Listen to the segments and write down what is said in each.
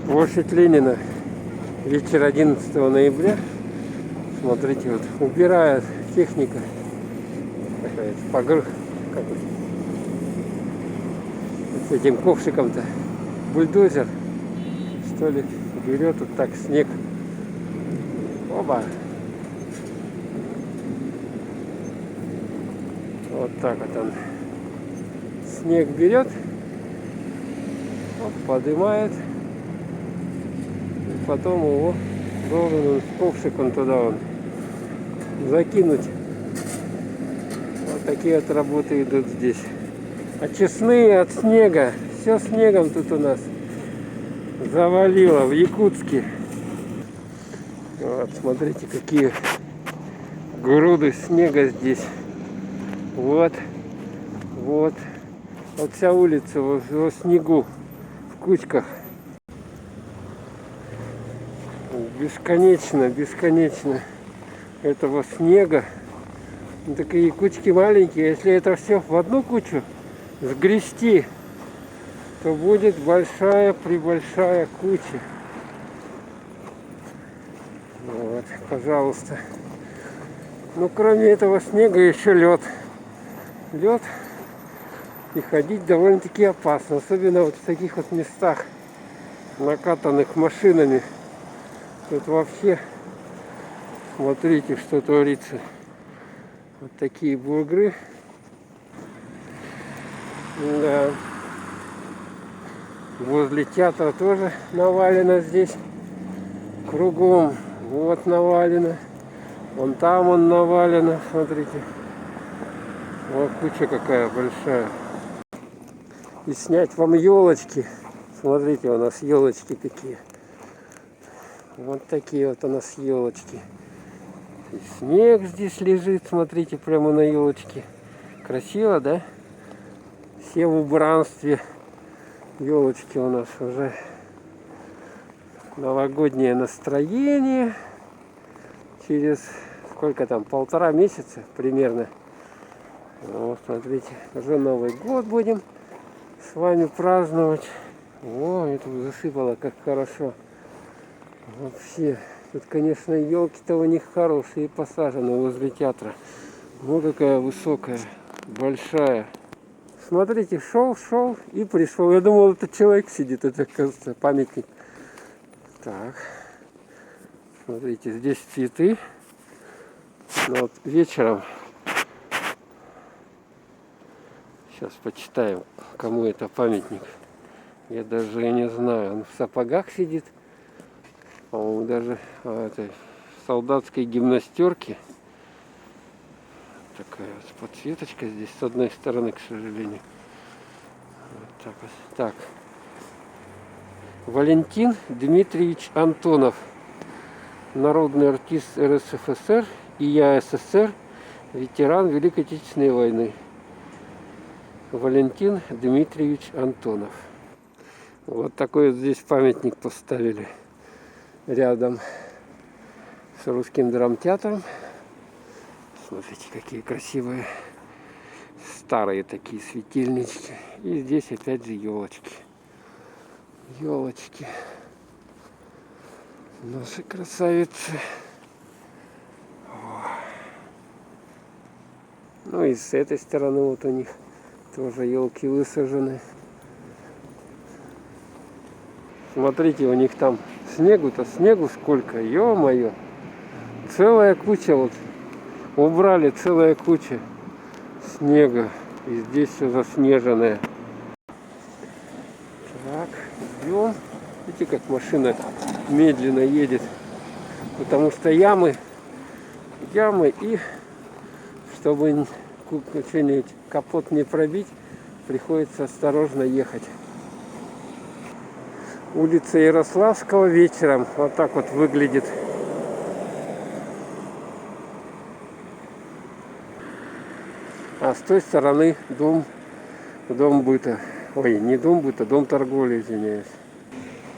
Площадь Ленина. Вечер 11 ноября. Смотрите, вот убирает техника. Такая как вот, с этим ковшиком-то. Бульдозер, что ли, берет вот так снег. Оба. Вот так вот он снег берет, поднимает, и потом его должен он с ковшиком туда закинуть. Вот такие вот работы идут здесь. Очистные от снега. Все снегом тут у нас завалило в Якутске. Вот, смотрите, какие груды снега здесь. Вот, вот. Вот вся улица в снегу, в кучках. Бесконечно, бесконечно этого снега. Такие кучки маленькие. Если это все в одну кучу сгрести, то будет большая куча. Вот, пожалуйста. Ну, кроме этого снега еще лед. Лед. И ходить довольно-таки опасно. Особенно вот в таких вот местах, накатанных машинами. Тут вообще, смотрите, что творится. Вот такие бугры. Да. Возле театра тоже навалено здесь. Кругом. Вот навалено. Вон там он навалено. Смотрите. Вот куча какая большая. И снять вам елочки. Смотрите, у нас елочки какие. Вот такие вот у нас елочки. И снег здесь лежит, смотрите, прямо на елочке. Красиво, да? Все в убранстве. Елочки у нас уже. Новогоднее настроение. Через сколько там, 1,5 месяца примерно. Вот, смотрите, уже Новый год будем с вами праздновать. О, это засыпало как хорошо. Вообще. Тут, конечно, елки-то у них хорошие, посажены возле театра. Вот какая высокая, большая. Смотрите, шел и пришел. Я думал, это человек сидит, это, кажется, памятник. Так. Смотрите, здесь цветы. Но вот вечером. Сейчас почитаем, кому это памятник. Я даже и не знаю. Он в сапогах сидит. По-моему, даже этой солдатской гимнастерки. Такая вот подсветочка здесь с одной стороны, к сожалению. Вот так вот. Так. Валентин Дмитриевич Антонов. Народный артист РСФСР и ЯССР. Ветеран Великой Отечественной войны. Валентин Дмитриевич Антонов. Вот такой вот здесь памятник поставили. Рядом с Русским драмтеатром. Смотрите, какие красивые старые такие светильнички. И здесь опять же елочки. Елочки. Наши красавицы. О. Ну и с этой стороны вот у них тоже елки высажены. Смотрите, у них там снегу сколько, ё-моё. Целая куча вот. Убрали целая куча снега. И здесь все заснеженное. Так, идем. Видите, как машина медленно едет. Потому что ямы и чтобы что-нибудь капот не пробить, приходится осторожно ехать. Улица Ярославского вечером вот так вот выглядит. А с той стороны дом быта. Ой, не дом быта, дом торговли, извиняюсь.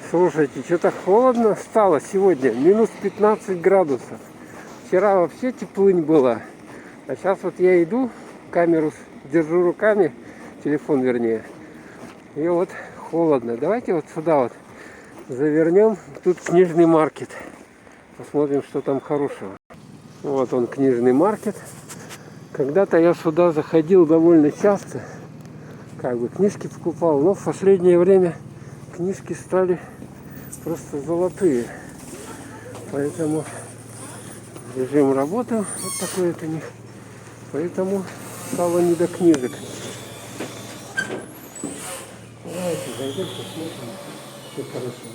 Слушайте, что-то холодно стало сегодня. Минус 15 градусов. Вчера вообще теплынь была. А сейчас вот я иду, камеру держу руками, телефон вернее. И вот холодно. Давайте вот сюда вот завернем. Тут книжный маркет. Посмотрим, что там хорошего. Вот он, книжный маркет. Когда-то я сюда заходил довольно часто. Как бы книжки покупал. Но в последнее время книжки стали просто золотые. Поэтому режим работы вот такой вот у них. Поэтому стало не до книжек. Давайте зайдем, посмотрим, что хорошего.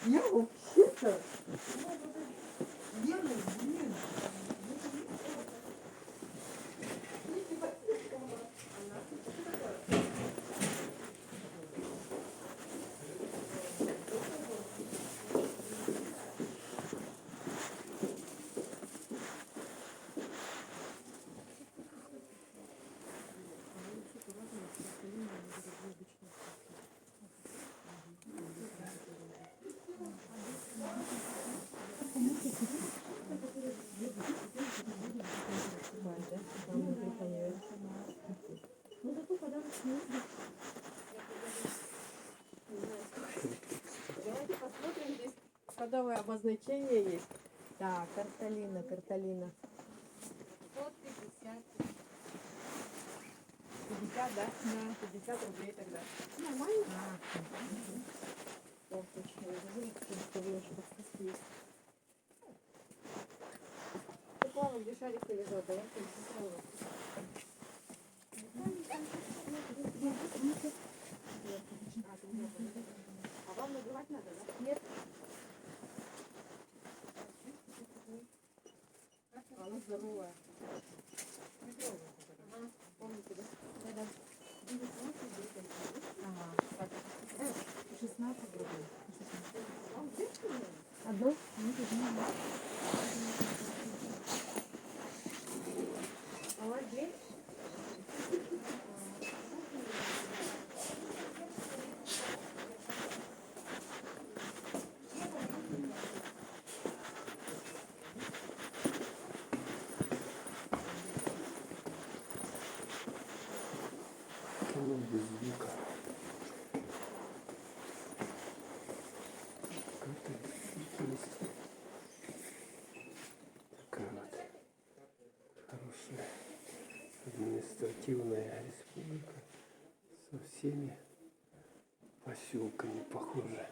Дневники. Так. С этим-то нету. Я вообще-то делаю, блин. Давайте посмотрим, здесь кодовое обозначение есть. Так, карталина, карталина. 150. 50, да? Да. 50 рублей тогда. Нормально? Вот, точно. Я забыла, что выложу подписки есть. Какого где шарик лежат? Давайте здоровая. Ага, помните, да? Да. 19 другой. Ага, так. 16 другой. Одно? Нет, одно. Молодец. Ну, без звука. Карта действительности. Такая вот хорошая административная республика со всеми поселками, похоже.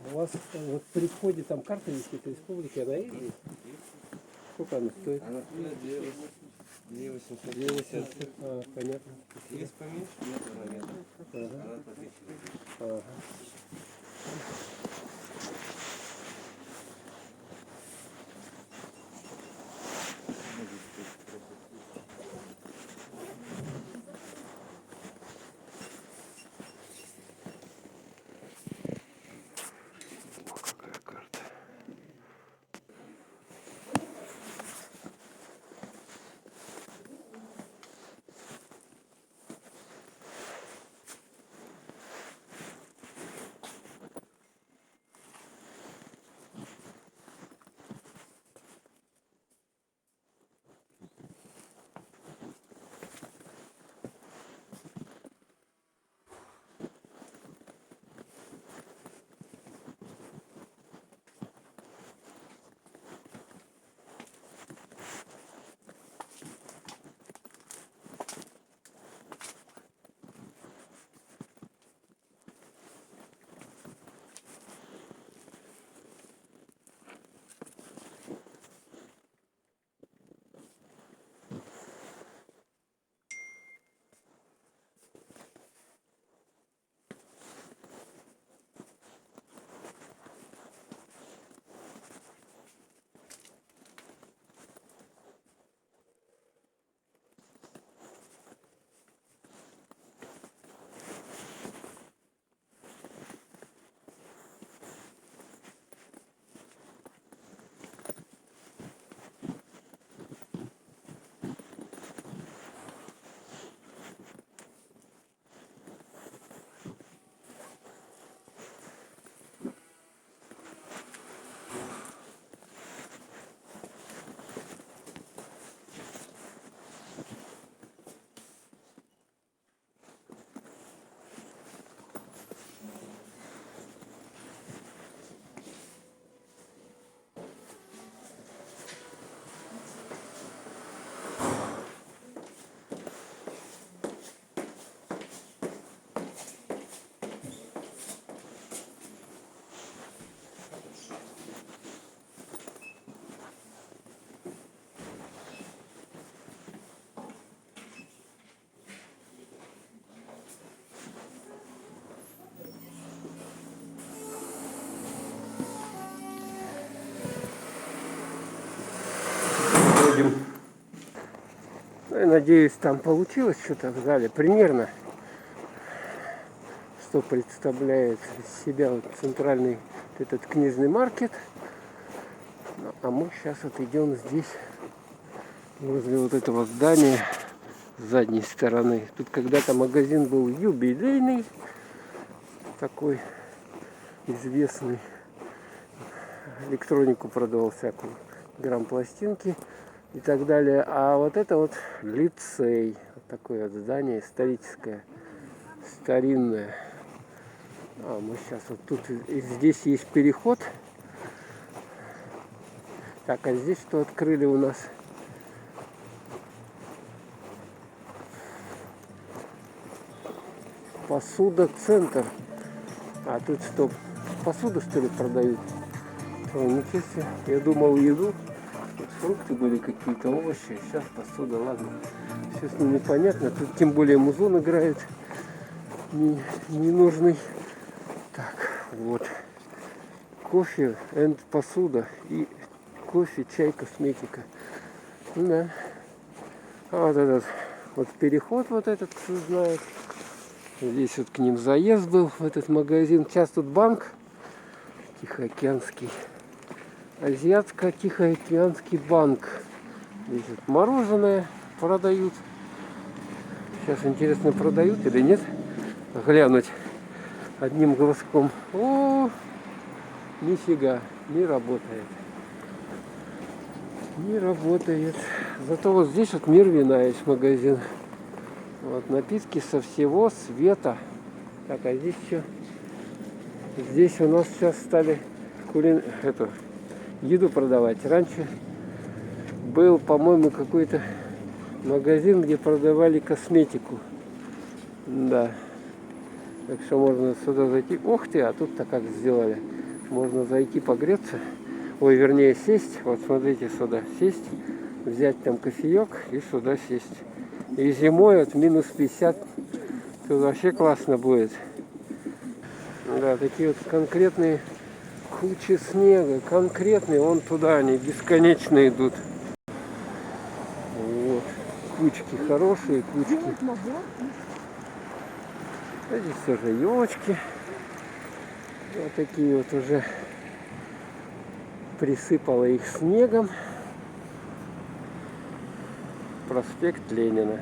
У вас вот при входе там карта висит республики, она есть здесь? Сколько она стоит? Она стоит 2850. 2800. А, понятно. Есть поменьше, нет, она нет. Ага. Она по 1000 Ага. О, какая карта. надеюсь, там получилось что-то в зале. Примерно, что представляет из себя вот центральный вот этот книжный маркет. Ну, а мы сейчас вот идем здесь, возле вот этого здания, с задней стороны. Тут когда-то магазин был юбилейный, такой известный. Электронику продавал всякую, грамм-пластинки и так далее. А вот это вот лицей. Вот такое вот здание историческое, старинное. А мы сейчас вот тут, и здесь есть переход. Так, а здесь что открыли у нас? Посуда-центр. А тут что, посуду что ли продают? О, ничего себе. Я думал еду. Тут фрукты были какие-то, овощи. Сейчас посуда, ладно. Все с ним непонятно. Тут тем более музон играет. Ненужный. Так, вот. Кофе and посуда. И кофе, чай, косметика. Ну да. А вот этот вот переход вот этот, кто знает. Здесь вот к ним заезд был в этот магазин. Сейчас тут банк Тихоокеанский. Азиатско-Тихоокеанский банк. Здесь вот мороженое продают. Сейчас интересно, продают или нет. Глянуть одним глазком. О, нифига, не работает. Не работает. Зато вот здесь вот Мир вина есть магазин. Вот напитки со всего света. Так, а здесь что? Здесь у нас сейчас стали еду продавать. Раньше был, по-моему, какой-то магазин, где продавали косметику. Да. Так что можно сюда зайти. Ух ты, а тут-то как сделали. Можно зайти погреться. Ой, вернее, сесть. Вот смотрите, сюда сесть. Взять там кофеек и сюда сесть. И зимой от минус 50 тут вообще классно будет. Да, такие вот конкретные кучи снега. Конкретные, вон туда они бесконечно идут. Вот. Кучки хорошие, кучки. А здесь тоже елочки. Вот такие вот уже присыпало их снегом. Проспект Ленина.